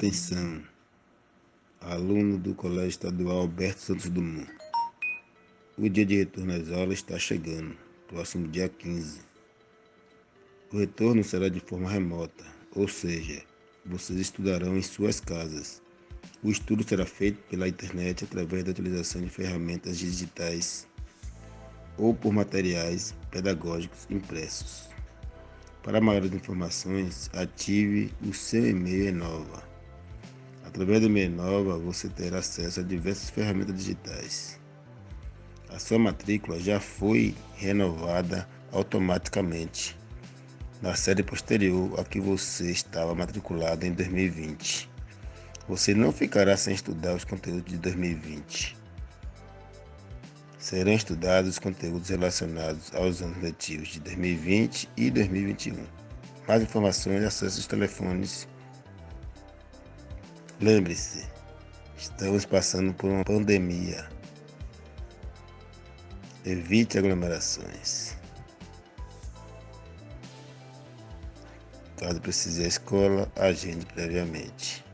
Atenção, aluno do Colégio Estadual Alberto Santos Dumont. O dia de retorno às aulas está chegando, próximo dia 15. O retorno será de forma remota, ou seja, vocês estudarão em suas casas. O estudo será feito pela internet através da utilização de ferramentas digitais ou por materiais pedagógicos impressos. Para maiores informações, ative o seu e-mail Enova. Através do e-mail Enova, você terá acesso a diversas ferramentas digitais. A sua matrícula já foi renovada automaticamente na série posterior a que você estava matriculado em 2020. Você não ficará sem estudar os conteúdos de 2020. Serão estudados os conteúdos relacionados aos anos letivos de 2020 e 2021. Mais informações, acesse os telefones. Lembre-se, estamos passando por uma pandemia. Evite aglomerações. Caso precise ir à escola, agende previamente.